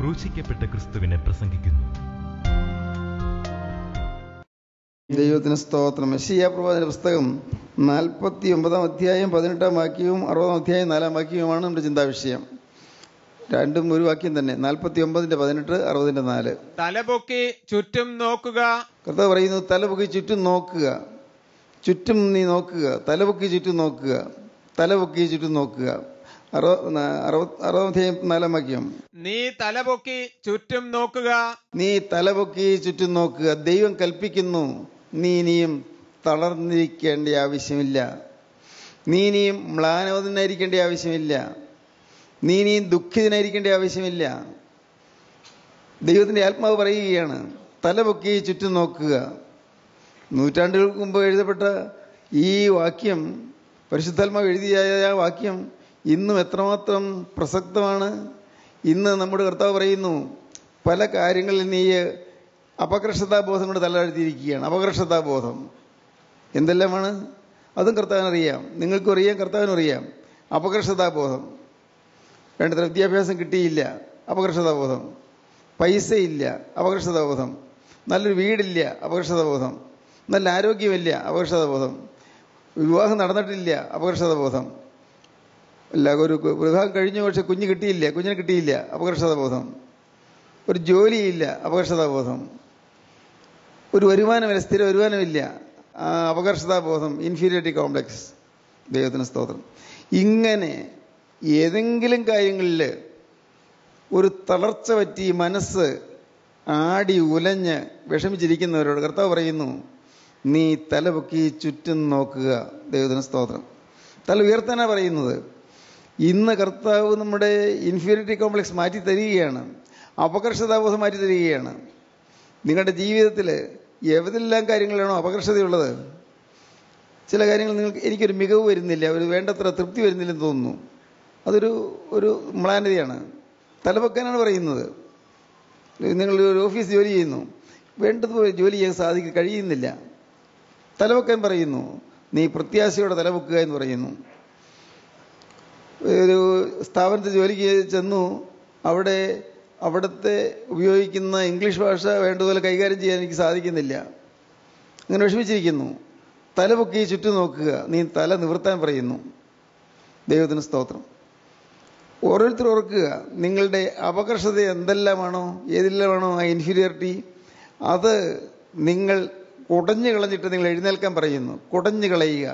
ക്രൂശിക്കപ്പെട്ട ക്രിസ്തുവിനെ പ്രസംഗിക്കുന്നു. ദൈവത്തിന് സ്തോത്രം. യെശയ്യാ പ്രവാചകന്റെ പുസ്തകം 49 അധ്യായം 18 വാക്യവും 60 അധ്യായം 4 വാക്യവുമാണ് നമ്മുടെ ചിന്താവിഷയം. രണ്ടും ഒരു വാക്യം തന്നെ. 49:18, 60:4. തലപൊക്കി ചുറ്റും നോക്കുക. കർത്താവ് പറയുന്നു, തലപൊക്കി ചുറ്റും നോക്കുക. ചുറ്റും നീ നോക്കുക. തലപൊക്കി ചുറ്റും നോക്കുക. തലപൊക്കി ചുറ്റും നോക്കുക. 60 അധ്യായം 4 വാക്യം. നീ തലപൊക്കി ചുറ്റും നോക്കുക. നീ തലപൊക്കി ചുറ്റും നോക്കുക. ദൈവം കൽപ്പിക്കുന്നു, നീ ഇനിയും തളർന്നിരിക്കേണ്ട ആവശ്യമില്ല. നീ ഇനിയും മ്ലാനവതനായിരിക്കേണ്ട ആവശ്യമില്ല. നീ ഇനിയും ദുഃഖിതനായിരിക്കേണ്ട ആവശ്യമില്ല. ദൈവത്തിൻ്റെ ആത്മാവ് പറയുകയാണ്, തലപൊക്കി ചുറ്റും നോക്കുക. നൂറ്റാണ്ടുകൾക്ക് മുമ്പ് എഴുതപ്പെട്ട ഈ വാക്യം, പരിശുദ്ധാത്മാവ് എഴുതിയ ആ വാക്യം ഇന്നും എത്രമാത്രം പ്രസക്തമാണ്. ഇന്ന് നമ്മുടെ കർത്താവ് പറയുന്നു, പല കാര്യങ്ങളിൽ നീ അപകർഷതാബോധം കൊണ്ട് തലതാഴ്ത്തിയിരിക്കുകയാണ്. അപകർഷതാബോധം എന്തെല്ലാമാണ്? അതും കർത്താവിനറിയാം, നിങ്ങൾക്കും അറിയാം, കർത്താവിനും അറിയാം. അപകർഷതാബോധം, വേണ്ടത്ര വിദ്യാഭ്യാസം കിട്ടിയില്ല, അപകർഷതാബോധം. പൈസയില്ല, അപകർഷതാബോധം. നല്ലൊരു വീടില്ല, അപകർഷതാബോധം. നല്ല ആരോഗ്യമില്ല, അപകർഷതാബോധം. വിവാഹം നടന്നിട്ടില്ല, അപകർഷതാബോധം. ഒരു വിവാഹം കഴിഞ്ഞു, പക്ഷെ കുഞ്ഞിനെ കിട്ടിയില്ല, അപകർഷതാബോധം. ഒരു ജോലിയില്ല, അപകർഷതാബോധം. ഒരു വരുമാനമില്ല, സ്ഥിര വരുമാനമില്ല, അപകർഷതാബോധം, ഇൻഫീരിയോറിറ്റി കോംപ്ലക്സ്. ദൈവത്തിന് സ്തോത്രം. ഇങ്ങനെ ഏതെങ്കിലും കാര്യങ്ങളിൽ ഒരു തളർച്ച പറ്റി മനസ്സ് ആടി ഉലഞ്ഞ് വിഷമിച്ചിരിക്കുന്നവരോട് കർത്താവ് പറയുന്നു, നീ തലപൊക്കി ചുറ്റും നോക്കുക. ദൈവത്തിന് സ്തോത്രം. തല ഉയർത്താനാണ് പറയുന്നത്. ഇന്ന് കർത്താവ് നമ്മുടെ ഇൻഫീരിയോറിറ്റി കോംപ്ലക്സ് മാറ്റി തരികയാണ്, അപകർഷതാബോധം മാറ്റി തരികയാണ്. നിങ്ങളുടെ ജീവിതത്തിൽ ഏതെല്ലാം കാര്യങ്ങളിലാണോ അപകർഷതയുള്ളത്, ചില കാര്യങ്ങൾ എനിക്കൊരു മികവ് വരുന്നില്ല, ഒരു വേണ്ടത്ര തൃപ്തി വരുന്നില്ലെന്ന് തോന്നുന്നു, അതൊരു മ്ലാനതയാണ്. തലപൊക്കാനാണ് പറയുന്നത്. നിങ്ങൾ ഒരു ഓഫീസ് ജോലി ചെയ്യുന്നു, വേണ്ടതുപോലെ ജോലി ചെയ്യാൻ കഴിയുന്നില്ല, തലപൊക്കാൻ പറയുന്നു. നീ പ്രത്യാശയോടെ തലപൊക്കുക എന്ന് പറയുന്നു. ഒരു സ്ഥാപനത്തിൽ ജോലിക്ക് ചെന്നു, അവിടുത്തെ ഉപയോഗിക്കുന്ന ഇംഗ്ലീഷ് ഭാഷ വേണ്ടതുപോലെ കൈകാര്യം ചെയ്യാൻ എനിക്ക് സാധിക്കുന്നില്ല, അങ്ങനെ വിഷമിച്ചിരിക്കുന്നു. തലപൊക്കി ചുറ്റും നോക്കുക, നീ തല നിവർത്താൻ പറയുന്നു. ദൈവത്തിന് സ്തോത്രം. ഓരോരുത്തരും ഓർക്കുക, നിങ്ങളുടെ അപകർഷത എന്തെല്ലാമാണോ, ഏതെല്ലാമാണോ ആ ഇൻഫീരിയോറിറ്റി, അത് നിങ്ങൾ കുടഞ്ഞു കളഞ്ഞിട്ട് നിങ്ങൾ എഴുന്നേൽക്കാൻ പറയുന്നു. കുടഞ്ഞു കളയുക.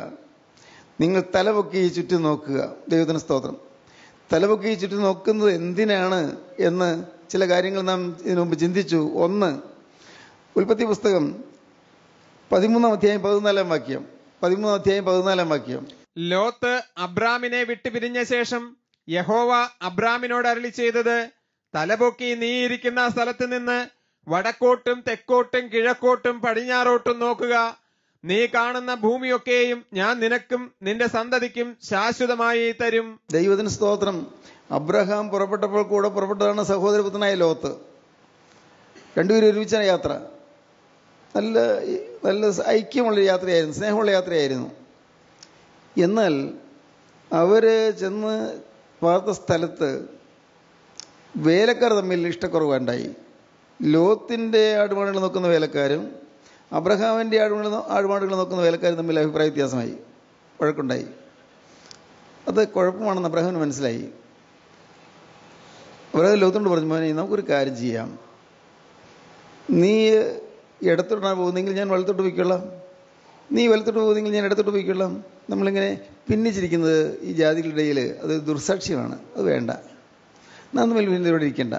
നിങ്ങൾ തലപൊക്കി ചുറ്റും നോക്കുക. ദൈവത്തിന് സ്തോത്രം. തലപൊക്കി ചുറ്റും നോക്കുന്നത് എന്തിനാണ് എന്ന് ചില കാര്യങ്ങൾ നാം ഇതിനു മുമ്പ് ചിന്തിച്ചു. ഒന്ന്, ഉൽപ്പത്തി പുസ്തകം 13 അധ്യായം 14 വാക്യം. ലോത്ത് അബ്രാമിനെ വിട്ടുപിരിഞ്ഞ ശേഷം യഹോവ അബ്രാമിനോട് അരുളി ചെയ്തത്, തലപൊക്കി നീ ഇരിക്കുന്ന സ്ഥലത്ത് നിന്ന് വടക്കോട്ടും തെക്കോട്ടും കിഴക്കോട്ടും പടിഞ്ഞാറോട്ടും നോക്കുക. നീ കാണുന്ന ഭൂമിയൊക്കെയും ഞാൻ നിനക്കും നിന്റെ സന്തതിക്കും ശാശ്വതമായി തരും. ദൈവത്തിന് സ്തോത്രം. അബ്രഹാം പുറപ്പെട്ടപ്പോൾ കൂടെ പുറപ്പെട്ടതാണ് സഹോദരപുത്രനായ ലോത്ത്. രണ്ടുപേരും ഒരുമിച്ചാണ് യാത്ര. നല്ല ഐക്യമുള്ള യാത്രയായിരുന്നു, സ്നേഹമുള്ള യാത്രയായിരുന്നു. എന്നാൽ അവർ ചെന്ന് പാർത്ത സ്ഥലത്ത് വേലക്കാർ തമ്മിൽ ഇഷ്ടക്കുറവുണ്ടായി. ലോത്തിൻ്റെ ആടുമാടുകൾ നോക്കുന്ന വേലക്കാരും അബ്രഹാമിൻ്റെ ആടുമാടുകൾ നോക്കുന്ന വേലക്കാരും തമ്മിൽ അഭിപ്രായ വ്യത്യാസമായി, വഴക്കുണ്ടായി. അത് കുഴപ്പമാണെന്ന് അബ്രഹാമിന് മനസ്സിലായി. അബ്രഹാം ലോത്തിനോട് പറഞ്ഞു, മോനെ നമുക്കൊരു കാര്യം ചെയ്യാം, നീ ഇടത്തോട്ടാണ് പോകുന്നതെങ്കിൽ ഞാൻ വലത്തോട്ട് പോയിക്കൊള്ളാം, നീ വലത്തോട്ട് പോകുന്നെങ്കിൽ ഞാൻ ഇടത്തോട്ട് പോയിക്കൊള്ളാം. നമ്മളിങ്ങനെ ഭിന്നിച്ചിരിക്കുന്നത് ഈ ജാതികളുടെ ഇടയിൽ അത് ദുർസാക്ഷ്യമാണ്, അത് വേണ്ട, നാം തമ്മിൽ ഭിന്നതയോടെ ഇരിക്കേണ്ട.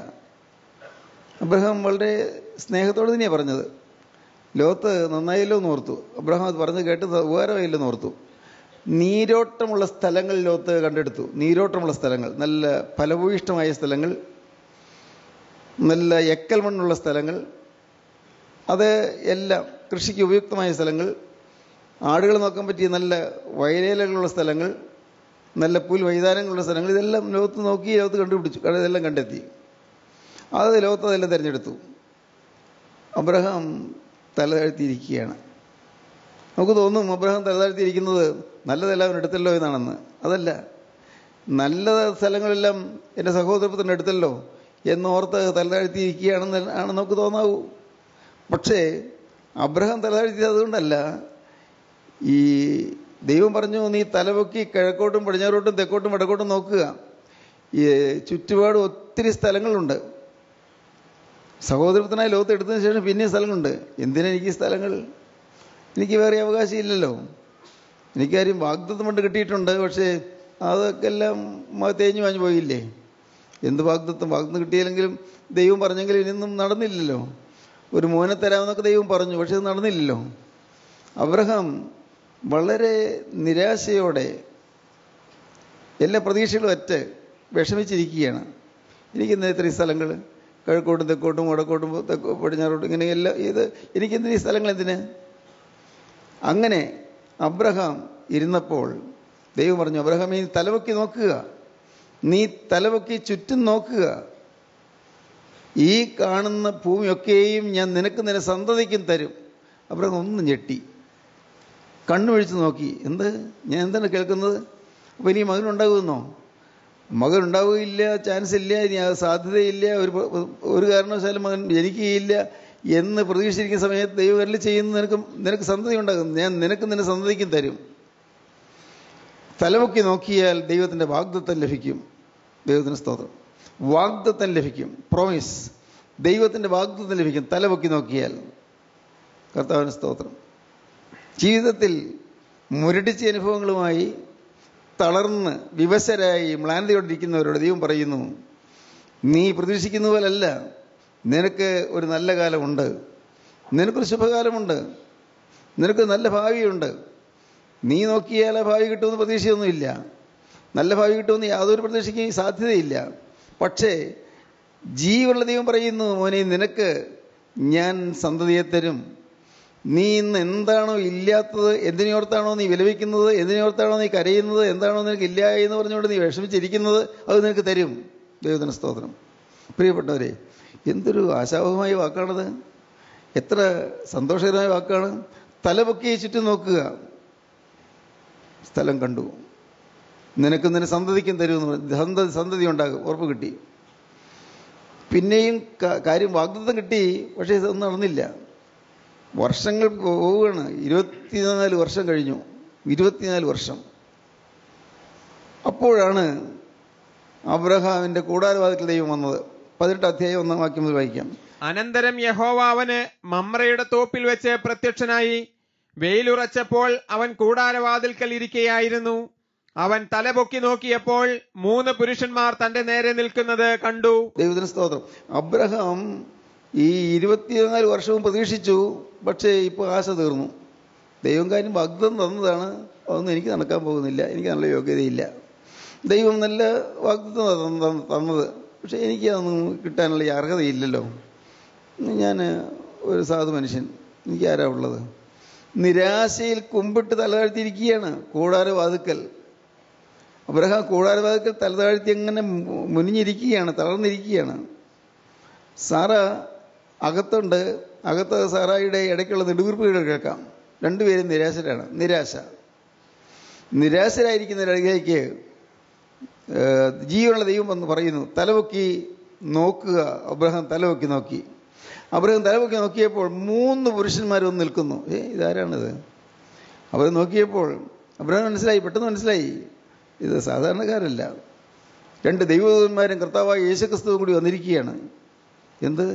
അബ്രഹാം വളരെ സ്നേഹത്തോടെ തന്നെയാണ് പറഞ്ഞത്. ലോത്ത് നന്നായല്ലോ എന്ന് ഓർത്തു. അബ്രഹാം അത് പറഞ്ഞ് കേട്ട് ഉപകാരമായില്ലോ എന്ന് ഓർത്തു. നീരോട്ടമുള്ള സ്ഥലങ്ങൾ ലോത്ത് കണ്ടെടുത്തു. നീരോട്ടമുള്ള സ്ഥലങ്ങൾ, നല്ല ഫലഭൂയിഷ്ടമായ സ്ഥലങ്ങൾ, നല്ല എക്കൽ മണ്ണുള്ള സ്ഥലങ്ങൾ, അത് എല്ലാം കൃഷിക്ക് ഉപയുക്തമായ സ്ഥലങ്ങൾ, ആടുകൾ നോക്കാൻ പറ്റിയ നല്ല വയലേലകളുള്ള സ്ഥലങ്ങൾ, നല്ല പുൽമൈതാനങ്ങളുള്ള സ്ഥലങ്ങൾ, ഇതെല്ലാം ലോത്ത് കണ്ടുപിടിച്ചു, ഇതെല്ലാം കണ്ടെത്തി. ലോത്ത് അതെല്ലാം തിരഞ്ഞെടുത്തു. അബ്രഹാം തലതാഴ്ത്തിയിരിക്കുകയാണ്. നമുക്ക് തോന്നും അബ്രഹാം തലതാഴ്ത്തിയിരിക്കുന്നത് നല്ലതെല്ലാം എടുത്തല്ലോ എന്നാണെന്ന്. അതല്ല, നല്ല സ്ഥലങ്ങളെല്ലാം എൻ്റെ സഹോദരപുത്രൻ എടുത്തല്ലോ, എന്നോർത്ത് തലതാഴ്ത്തിയിരിക്കുകയാണെന്ന് നമുക്ക് തോന്നാവൂ. പക്ഷേ അബ്രഹാം തലതാഴ്ത്തിയത് അതുകൊണ്ടല്ല. ഈ ദൈവം പറഞ്ഞു, നീ തലപൊക്കി കിഴക്കോട്ടും പടിഞ്ഞാറോട്ടും തെക്കോട്ടും വടക്കോട്ടും നോക്കുക. ഈ ചുറ്റുപാട് ഒത്തിരി സ്ഥലങ്ങളുണ്ട്. സഹോദരത്തിനായി ലോകത്ത് എടുത്തതിന് ശേഷം പിന്നെ സ്ഥലങ്ങളുണ്ട്. എന്തിനെനിക്ക് സ്ഥലങ്ങൾ? എനിക്ക് വേറെ അവകാശം ഇല്ലല്ലോ. എനിക്കാരും വാഗ്ദത്തം കൊണ്ട് കിട്ടിയിട്ടുണ്ട്. പക്ഷേ അതൊക്കെ എല്ലാം തേഞ്ഞു വാഞ്ഞു പോയില്ലേ? എന്ത് വാഗ്ദത്തം കിട്ടിയില്ലെങ്കിലും ദൈവം പറഞ്ഞെങ്കിലും ഇനിയൊന്നും നടന്നില്ലല്ലോ. ഒരു മോനെ തരാമെന്നൊക്കെ ദൈവം പറഞ്ഞു, പക്ഷെ അത് നടന്നില്ലല്ലോ. അബ്രഹാം വളരെ നിരാശയോടെ എല്ലാ പ്രതീക്ഷകളും അറ്റ് വിഷമിച്ചിരിക്കുകയാണ്. എനിക്കെന്താ ഇത്രയും സ്ഥലങ്ങൾ? കിഴക്കോട്ടും തെക്കോട്ടും വടക്കോട്ടും പടിഞ്ഞാറോട്ടും ഇങ്ങനെയെല്ലാം എനിക്കെന്തിനീ സ്ഥലങ്ങൾ എന്തിന്? അങ്ങനെ അബ്രഹാം ഇരുന്നപ്പോൾ ദൈവം പറഞ്ഞു, അബ്രഹാമേ, നീ തലപൊക്കി നോക്കുക, നീ തലപൊക്കി ചുറ്റും നോക്കുക. ഈ കാണുന്ന ഭൂമിയൊക്കെയും ഞാൻ നിനക്ക് നിന്റെ സന്തതിക്കും തരും. അബ്രഹാം ഒന്ന് ഞെട്ടി, കണ്ണുമിഴിച്ച് നോക്കി. ഞാൻ എന്താണ് കേൾക്കുന്നത്? അപ്പോൾ ഇനി മകനുണ്ടാകുമെന്നോ? മകനുണ്ടാവുകയില്ല, ചാൻസ് ഇല്ല, ഇനി അത് സാധ്യതയില്ല, ഒരു കാരണവശാലും മകൻ ജനിക്കുകയില്ല എന്ന് പ്രതീക്ഷിച്ചിരിക്കുന്ന സമയത്ത് ദൈവം വരൽ ചെയ്യുന്ന നിനക്ക് സന്തതി ഉണ്ടാകും, ഞാൻ നിനക്ക് നിന്റെ സന്തതിക്കും തരും. തലപൊക്കി നോക്കിയാൽ ദൈവത്തിൻ്റെ വാഗ്ദത്തം ലഭിക്കും. ദൈവത്തിന് സ്തോത്രം. വാഗ്ദത്തം ലഭിക്കും. പ്രോമിസ്, ദൈവത്തിൻ്റെ വാഗ്ദത്തം ലഭിക്കും തലപൊക്കി നോക്കിയാൽ. കർത്താവിന് സ്തോത്രം. ജീവിതത്തിൽ മുരടിച്ച അനുഭവങ്ങളുമായി തളർന്ന് വിവശരായി മ്ലാനതയോടിരിക്കുന്നവരോട് ദൈവം പറയുന്നു, നീ പ്രതീക്ഷിക്കുന്ന പോലല്ല, നിനക്ക് ഒരു നല്ല കാലമുണ്ട്, നിനക്കൊരു ശുഭകാലമുണ്ട്, നിനക്ക് നല്ല ഭാവിയുണ്ട്. നീ നോക്കിയാൽ ആ ഭാവി കിട്ടുമെന്ന് പ്രതീക്ഷയൊന്നുമില്ല, നല്ല ഭാവി കിട്ടുമെന്ന് യാതൊരു പ്രതീക്ഷയ്ക്കും സാധ്യതയില്ല. പക്ഷേ ജീവനുള്ള ദൈവം പറയുന്നു, മോനെ, നിനക്ക് ഞാൻ സന്തതിയെ തരും. നീ ഇന്ന് എന്താണോ ഇല്ലാത്തത്, എന്തിനോർത്താണോ നീ വിലപിക്കുന്നത്, എന്തിനോർത്താണോ നീ കരയുന്നത്, എന്താണോ നിനക്ക് ഇല്ല എന്ന് പറഞ്ഞുകൊണ്ട് നീ വിഷമിച്ചിരിക്കുന്നത്, അത് നിനക്ക് തരും. ദൈവത്തിന് സ്തോത്രം. പ്രിയപ്പെട്ടവരെ, എന്തൊരു ആശാവഹമായ വാക്കാണത്! എത്ര സന്തോഷകരമായ വാക്കാണ്! തലപൊക്കി ചുറ്റും നോക്കുക, സ്ഥലം കണ്ടു, നിനക്ക് നിന്റെ സന്തതിക്കും തരുമെന്ന്. സന്തതി ഉണ്ടാകും, ഉറപ്പ് കിട്ടി. പിന്നെയും കാര്യം വാഗ്ദത്തം കിട്ടി, പക്ഷേ ഇതൊന്നും നടന്നില്ല. വർഷങ്ങൾ പോവുകയാണ്. 24 വർഷം കഴിഞ്ഞു. 24 വർഷം. അപ്പോഴാണ് അബ്രഹാമിന്റെ കൂടാരവാതിൽക്കൽ ദൈവം വന്നത്. 18 അധ്യായം 1 വാക്യം മുതൽ വായിക്കാം. അനന്തരം യഹോവ അവന് മമ്രയുടെ തോപ്പിൽ വെച്ച് പ്രത്യക്ഷനായി. വെയിലുറച്ചപ്പോൾ അവൻ കൂടാരവാതിൽക്കൽ ഇരിക്കുകയായിരുന്നു. അവൻ തലപൊക്കി നോക്കിയപ്പോൾ 3 പുരുഷന്മാർ തന്റെ നേരെ നിൽക്കുന്നത് കണ്ടു. ദൈവത്തിന് സ്തോത്രം. അബ്രഹാം ഈ 24 വർഷവും പ്രതീക്ഷിച്ചു, പക്ഷേ ഇപ്പോൾ ആശ തീർന്നു. ദൈവം കാര്യം വാഗ്ദത്തം തന്നതാണ്, അതൊന്നും എനിക്ക് നടക്കാൻ പോകുന്നില്ല, എനിക്ക് നല്ല യോഗ്യതയില്ല. ദൈവം നല്ല വാഗ്ദത്തം തന്നത്, പക്ഷേ എനിക്ക് അതൊന്നും കിട്ടാനുള്ള അർഹതയില്ലല്ലോ. ഞാൻ ഒരു സാധു മനുഷ്യൻ, എനിക്ക് ആരാ ഉള്ളത്? നിരാശയിൽ കുമ്പിട്ട് തലതാഴ്ത്തിയിരിക്കുകയാണ് കൂടാരവാതിൽക്കൽ. അബ്രഹാം കൂടാരവാതിൽക്കൽ തലതാഴ്ത്തി അങ്ങനെ മുനിഞ്ഞിരിക്കുകയാണ്, തളർന്നിരിക്കുകയാണ്. സാറ അകത്തുണ്ട്. അകത്ത് സാറായിയുടെ ഇടയ്ക്കുള്ള നെടുവീർപ്പുകൾ കേൾക്കാം. രണ്ടുപേരും നിരാശരാണ്. നിരാശരായിരിക്കുന്നവരിടയിലേക്ക് ജീവനുള്ള ദൈവം വന്ന് പറയുന്നു, തലപൊക്കി നോക്കുക. അബ്രഹാം തലപൊക്കി നോക്കി. അബ്രഹാം തലപൊക്കി നോക്കിയപ്പോൾ 3 പുരുഷന്മാർ വന്ന് നിൽക്കുന്നു. ഇതാരാണിത്? അവർ നോക്കിയപ്പോൾ അബ്രഹാം പെട്ടെന്ന് മനസ്സിലായി, ഇത് സാധാരണക്കാരല്ല. 2 ദൈവദൂതന്മാരും കർത്താവായ യേശുക്രിസ്തുവും കൂടി വന്നിരിക്കുകയാണ്. എന്ത്?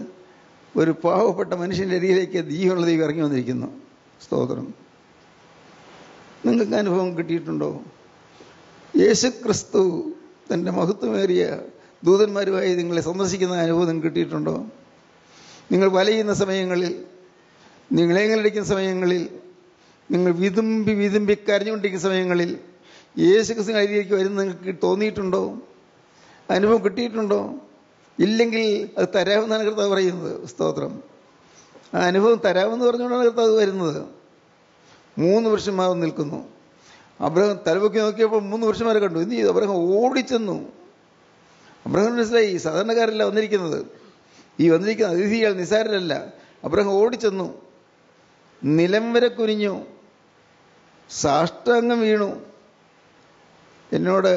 ഒരു പാവപ്പെട്ട മനുഷ്യൻ്റെ അരികിലേക്ക് ജീവനുള്ള ദൈവം ഇറങ്ങി വന്നിരിക്കുന്നു. സ്തോത്രം. നിങ്ങൾക്ക് അനുഭവം കിട്ടിയിട്ടുണ്ടോ? യേശുക്രിസ്തു തൻ്റെ മഹത്വമേറിയ ദൂതന്മാരുമായി നിങ്ങളെ സന്ദർശിക്കുന്ന അനുഭവം നിങ്ങൾക്ക് കിട്ടിയിട്ടുണ്ടോ? നിങ്ങൾ വലയുന്ന സമയങ്ങളിൽ, നിങ്ങളേങ്ങലടിക്കുന്ന സമയങ്ങളിൽ, നിങ്ങൾ വിതുമ്പി കരഞ്ഞുകൊണ്ടിരിക്കുന്ന സമയങ്ങളിൽ യേശുക്രിസ്തു അരികിലേക്ക് വരുന്ന നിങ്ങൾക്ക് തോന്നിയിട്ടുണ്ടോ? അനുഭവം കിട്ടിയിട്ടുണ്ടോ? ഇല്ലെങ്കിൽ അത് തരാമെന്നാണ് കർത്താവ് പറയുന്നത്. സ്തോത്രം. ആ അനുഭവം തരാമെന്ന് പറഞ്ഞുകൊണ്ടാണ് കർത്താവ് വരുന്നത്. 3 പുരുഷന്മാർ നിൽക്കുന്നു. അബ്രഹാം തലപൊക്കി നോക്കിയപ്പോൾ 3 പുരുഷന്മാരെ കണ്ടു. എന്ത് ചെയ്തു? അബ്രഹാം ഓടിച്ചെന്നു. അബ്രഹാം മനസ്സിലായി, സാധാരണക്കാരല്ല വന്നിരിക്കുന്നത്, ഈ വന്നിരിക്കുന്ന അതിഥികൾ നിസ്സാരരല്ല. അബ്രഹാം ഓടിച്ചെന്നു, നിലം വരെ കുനിഞ്ഞു, സാഷ്ടാംഗം വീണു. എന്നോട്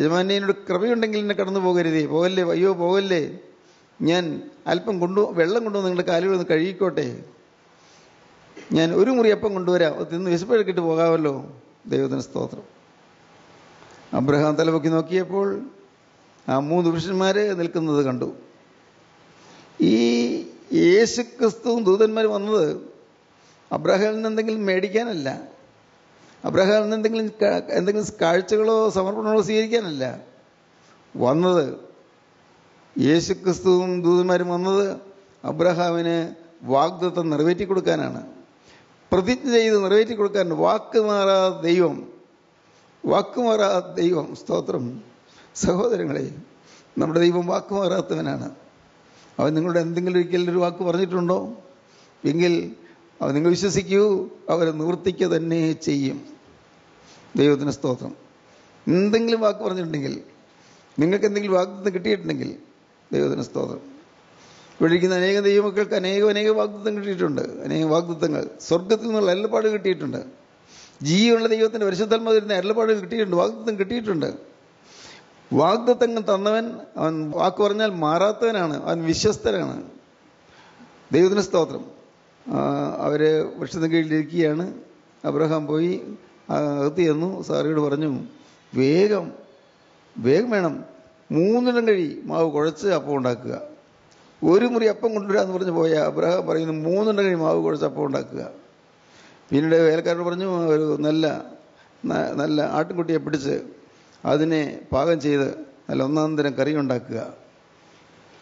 യജമാനോട് കൃപയുണ്ടെങ്കിൽ എന്നെ കടന്നു പോകരുതേ, പോകല്ലേ, അയ്യോ പോകല്ലേ, ഞാൻ അല്പം വെള്ളം കൊണ്ടുവന്ന് നിങ്ങളുടെ കാലുകളൊന്ന് കഴുകിക്കോട്ടെ, ഞാൻ ഒരു മുറി അപ്പം കൊണ്ടുവരാം, തിന്ന് വിശപ്പെടുക്കിട്ട് പോകാമല്ലോ. ദൈവത്തിന് സ്തോത്രം. അബ്രഹാം തലപൊക്കി നോക്കിയപ്പോൾ ആ 3 പുരുഷന്മാർ നിൽക്കുന്നത് കണ്ടു. ഈ യേശുക്രിസ്തുവും ദൂതന്മാർ വന്നത് അബ്രഹാമിൽ നിന്ന് എന്തെങ്കിലും മേടിക്കാനല്ല, അബ്രഹാമിൽ നിന്ന് എന്തെങ്കിലും കാഴ്ചകളോ സമർപ്പണങ്ങളോ സ്വീകരിക്കാനല്ല വന്നത്. യേശുക്രിസ്തുവും ദൂതന്മാരും വന്നത് അബ്രഹാമിന് വാഗ്ദത്തം നിറവേറ്റി കൊടുക്കാനാണ്, പ്രതിജ്ഞ ചെയ്ത് നിറവേറ്റി കൊടുക്കാൻ. വാക്കുമാറാത്ത ദൈവം, സ്തോത്രം. സഹോദരങ്ങളെ, നമ്മുടെ ദൈവം വാക്കുമാറാത്തവനാണ്. അവൻ നിങ്ങളുടെ എന്തെങ്കിലും ഒരിക്കലൊരു വാക്ക് പറഞ്ഞിട്ടുണ്ടോ എങ്കിൽ അത് നിങ്ങൾ വിശ്വസിക്കൂ, അവരെ നിവർത്തിക്കുക തന്നെ ചെയ്യും. ദൈവത്തിന് സ്തോത്രം. എന്തെങ്കിലും വാക്ക് പറഞ്ഞിട്ടുണ്ടെങ്കിൽ, നിങ്ങൾക്ക് എന്തെങ്കിലും വാഗ്ദത്തം കിട്ടിയിട്ടുണ്ടെങ്കിൽ ദൈവത്തിന് സ്തോത്രം. ഇവിടെ ഇരിക്കുന്ന അനേകം ദൈവമക്കൾക്ക് അനേകം വാഗ്ദത്തം കിട്ടിയിട്ടുണ്ട്. അനേകം വാഗ്ദത്തങ്ങൾ സ്വർഗത്തിൽ നിന്നുള്ള അരുളപ്പാട് കിട്ടിയിട്ടുണ്ട്. ജീവനുള്ള ദൈവത്തിൻ്റെ പരിശുദ്ധാത്മാവിൽ വരുന്ന അരുളപ്പാട് കിട്ടിയിട്ടുണ്ട്, വാഗ്ദത്തം കിട്ടിയിട്ടുണ്ട്. വാഗ്ദത്തങ്ങൾ തന്നവൻ, അവൻ വാക്ക് പറഞ്ഞാൽ മാറാത്തവനാണ്, അവൻ വിശ്വസ്തനാണ്. ദൈവത്തിന് സ്തോത്രം. അവർ വൃക്ഷത്തിന് കീഴിലിരിക്കുകയാണ്. അബ്രഹാം പോയി അകത്ത് ചെന്നു. സാറയോട് പറഞ്ഞു, വേഗം വേണം, 3 കഴി മാവ് കുഴച്ച് അപ്പം ഉണ്ടാക്കുക. 1 മുറി അപ്പം കൊണ്ടുവരാമെന്ന് പറഞ്ഞ് പോയ അബ്രഹാം പറയുന്നു 3 കഴി മാവ് കുഴച്ച് അപ്പം ഉണ്ടാക്കുക. പിന്നീട് വേലക്കാരോട് പറഞ്ഞു, ഒരു നല്ല ആട്ടിൻകുട്ടിയെ പിടിച്ച് അതിനെ പാകം ചെയ്ത് നല്ല 1-ാം തരം കറി ഉണ്ടാക്കുക.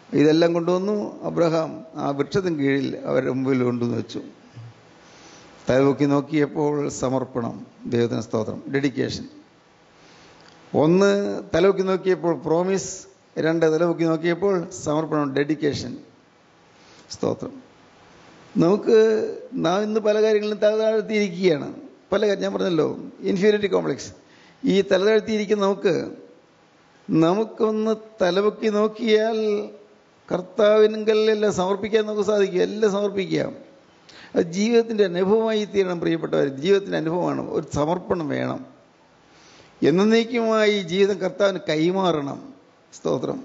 ഇതെല്ലാം കൊണ്ടുവന്നു. അബ്രഹാം ആ വൃക്ഷത്തിന് കീഴിൽ അവരുടെ മുമ്പിൽ കൊണ്ടുവന്ന് വെച്ചു. തലപൊക്കി നോക്കിയപ്പോൾ സമർപ്പണം. ദൈവത്തിന് സ്തോത്രം. ഡെഡിക്കേഷൻ. 1 തലപൊക്കി നോക്കിയപ്പോൾ പ്രോമിസ്, 2 തലപൊക്കി നോക്കിയപ്പോൾ സമർപ്പണം, ഡെഡിക്കേഷൻ. സ്തോത്രം. നാം ഇന്ന് പല കാര്യങ്ങളിലും തലതാഴ്ത്തിയിരിക്കുകയാണ്. ഞാൻ പറഞ്ഞല്ലോ, ഇൻഫീരിയോറിറ്റി കോംപ്ലക്സ്. ഈ തലതാഴ്ത്തിയിരിക്കുന്ന നമുക്കൊന്ന് തലപൊക്കി നോക്കിയാൽ കർത്താവിനെല്ലാം സമർപ്പിക്കാൻ നമുക്ക് സാധിക്കും. എല്ലാം സമർപ്പിക്കാം. അത് ജീവിതത്തിൻ്റെ അനുഭവമായി തീരണം പ്രിയപ്പെട്ടവർ. ജീവിതത്തിൻ്റെ അനുഭവമാണ്. ഒരു സമർപ്പണം വേണം. എന്നേക്കുമായി ജീവിതം കർത്താവിന് കൈമാറണം. സ്തോത്രം.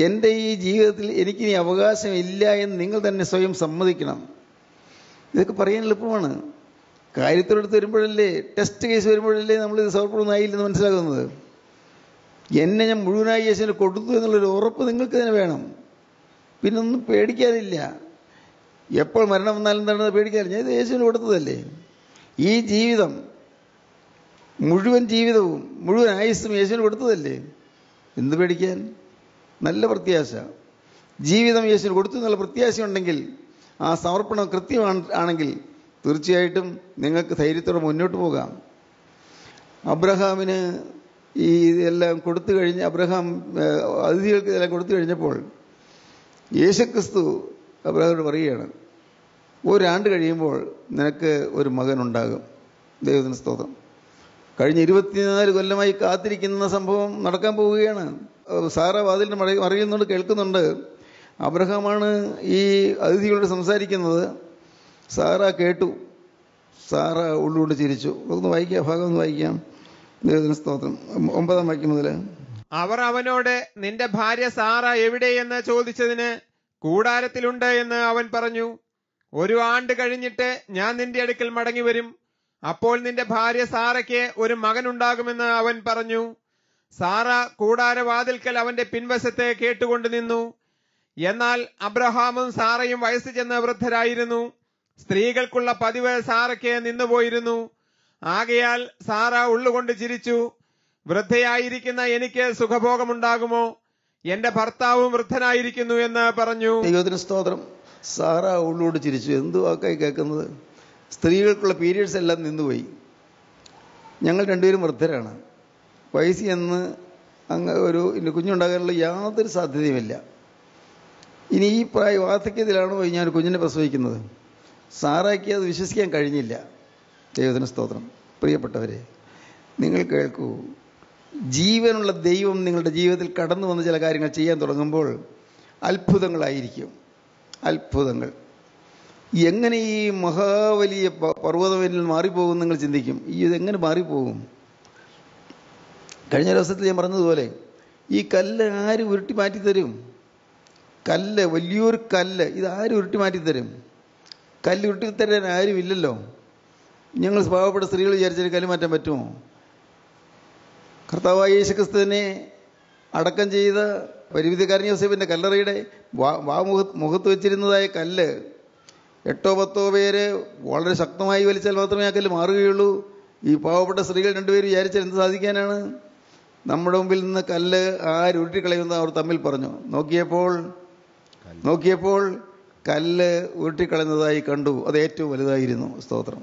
എൻ്റെ ഈ ജീവിതത്തിൽ എനിക്കിനി അവകാശമില്ല എന്ന് നിങ്ങൾ തന്നെ സ്വയം സമ്മതിക്കണം. ഇതൊക്കെ പറയാൻ എളുപ്പമാണ്. കാര്യത്തോടെടുത്ത് വരുമ്പോഴല്ലേ, ടെസ്റ്റ് കേസ് വരുമ്പോഴല്ലേ നമ്മളിത് സമർപ്പണമൊന്നായില്ലെന്ന് മനസ്സിലാകുന്നത്. എന്നെ ഞാൻ മുഴുവനായി യേശുവിന് കൊടുത്തു എന്നുള്ളൊരു ഉറപ്പ് നിങ്ങൾക്ക് തന്നെ വേണം. പിന്നെ ഒന്നും പേടിക്കാനില്ല. എപ്പോൾ മരണം വന്നാലും എന്താണെന്ന് പേടിക്കാനില്ല. ഞാൻ ഇത് യേശുവിന് കൊടുത്തതല്ലേ. ഈ ജീവിതം, മുഴുവൻ ജീവിതവും മുഴുവൻ ആയുസ്സും യേശുവിന് കൊടുത്തതല്ലേ. എന്ത് പേടിക്കാൻ? നല്ല പ്രത്യാശ. ജീവിതം യേശുവിന് കൊടുത്തു എന്നുള്ള പ്രത്യാശ ഉണ്ടെങ്കിൽ, ആ സമർപ്പണം കൃത്യമാണെങ്കിൽ തീർച്ചയായിട്ടും നിങ്ങൾക്ക് ധൈര്യത്തോടെ മുന്നോട്ട് പോകാം. അബ്രഹാമിന് ഈ ഇതെല്ലാം കൊടുത്തു കഴിഞ്ഞ്, അബ്രഹാം അതിഥികൾക്ക് ഇതെല്ലാം കൊടുത്തു കഴിഞ്ഞപ്പോൾ യേശുക്രിസ്തു അബ്രഹാമിനോട് പറയുകയാണ്, 1 ആണ്ട് കഴിയുമ്പോൾ നിനക്ക് ഒരു മകനുണ്ടാകും. ദൈവത്തിന് സ്തോത്രം. കഴിഞ്ഞ 24 കൊല്ലമായി കാത്തിരിക്കുന്ന സംഭവം നടക്കാൻ പോവുകയാണ്. സാറ വാതിലിന് മറിയുന്നുണ്ട്, കേൾക്കുന്നുണ്ട്. അബ്രഹാമാണ് ഈ അതിഥികളോട് സംസാരിക്കുന്നത്. സാറ കേട്ടു. സാറ ഉള്ളുകൊണ്ട് ചിരിച്ചു. ഒന്ന് വായിക്കാം, ഭാഗം ഒന്ന് വായിക്കാം. ദൈവത്തിന് സ്തോത്രം. 9-ാം വാക്യം മുതൽ. അവർ അവനോട്, നിന്റെ ഭാര്യ സാറ എവിടെയെന്ന് ചോദിച്ചതിന്, കൂടാരത്തിലുണ്ട് എന്ന് അവൻ പറഞ്ഞു. 1 ആണ്ട് കഴിഞ്ഞിട്ട് ഞാൻ നിന്റെ അടുക്കൽ മടങ്ങി വരും, അപ്പോൾ നിന്റെ ഭാര്യ സാറയ്ക്ക് ഒരു മകനുണ്ടാകുമെന്ന് അവൻ പറഞ്ഞു. സാറ കൂടാരവാതിൽക്കൽ അവന്റെ പിൻവശത്തെ കേട്ടുകൊണ്ട് നിന്നു. എന്നാൽ അബ്രഹാമും സാറയും വയസ്സ് ചെന്ന വൃദ്ധരായിരുന്നു. സ്ത്രീകൾക്കുള്ള പതിവ് സാറയ്ക്ക് നിന്നുപോയിരുന്നു. ആകയാൽ സാറ ഉള്ളുകൊണ്ട് ചിരിച്ചു. വൃദ്ധയായിരിക്കുന്ന എനിക്ക് സുഖഭോഗമുണ്ടാകുമോ? എന്റെ ഭർത്താവും വൃദ്ധനായിരിക്കുന്നു എന്ന് പറഞ്ഞു. ദൈവത്തിന് സ്തോത്രം. സാറ ഉള്ളോട് ചിരിച്ചു. എന്തു വാക്കായി കേൾക്കുന്നത്? സ്ത്രീകൾക്കുള്ള പീരിയഡ്സ് എല്ലാം നിന്നുപോയി. ഞങ്ങൾ 2 പേരും വൃദ്ധരാണ്. വയസ്സിൽ ചെന്ന് ഇനി കുഞ്ഞുണ്ടാകാനുള്ള യാതൊരു സാധ്യതയുമില്ല. ഇനി ഈ വാർദ്ധക്യത്തിലാണോ ഞാൻ കുഞ്ഞിനെ പ്രസവിക്കുന്നത്? സാറയ്ക്ക് അത് വിശ്വസിക്കാൻ കഴിഞ്ഞില്ല. ദൈവത്തിന് സ്തോത്രം. പ്രിയപ്പെട്ടവരെ, നിങ്ങൾ കേൾക്കൂ. ജീവനുള്ള ദൈവം നിങ്ങളുടെ ജീവിതത്തിൽ കടന്നു വന്ന് ചില കാര്യങ്ങൾ ചെയ്യാൻ തുടങ്ങുമ്പോൾ അത്ഭുതങ്ങളായിരിക്കും. അത്ഭുതങ്ങൾ. എങ്ങനെ ഈ മഹാവലിയ പർവ്വതം മാറിപ്പോകും നിങ്ങൾ ചിന്തിക്കും. ഇതെങ്ങനെ മാറിപ്പോകും? കഴിഞ്ഞ ദിവസത്തിൽ ഞാൻ പറഞ്ഞതുപോലെ ഈ കല്ല് ആര് ഉരുട്ടി മാറ്റിത്തരും? കല്ല്, വലിയൊരു കല്ല്, ഇത് ആര് ഉരുട്ടി മാറ്റിത്തരും? കല്ല് ഉരുട്ടിത്തരാൻ ആരുമില്ലല്ലോ. ഞങ്ങൾ പാവപ്പെട്ട സ്ത്രീകൾ വിചാരിച്ചാൽ കല്ല് മാറ്റാൻ പറ്റുമോ? കർത്താവായ യേശുക്രിസ്തുവിനെ അടക്കം ചെയ്ത പരിമിതിക്കാരൻ യോസേഫിൻ്റെ കല്ലറയുടെ മുഖത്ത് വെച്ചിരുന്നതായ കല്ല് 8-10 പേര് വളരെ ശക്തമായി വലിച്ചാൽ മാത്രമേ ആ കല്ല് മാറുകയുള്ളൂ. ഈ പാവപ്പെട്ട സ്ത്രീകൾ 2 പേര് വിചാരിച്ചാൽ എന്ത് സാധിക്കാനാണ്? നമ്മുടെ മുമ്പിൽ നിന്ന് കല്ല് ഉരുട്ടിക്കളയുമെന്ന് അവർ തമ്മിൽ പറഞ്ഞു. നോക്കിയപ്പോൾ കല്ല് ഉരുട്ടിക്കളയുന്നതായി കണ്ടു. അത് ഏറ്റവും വലുതായിരുന്നു. സ്തോത്രം.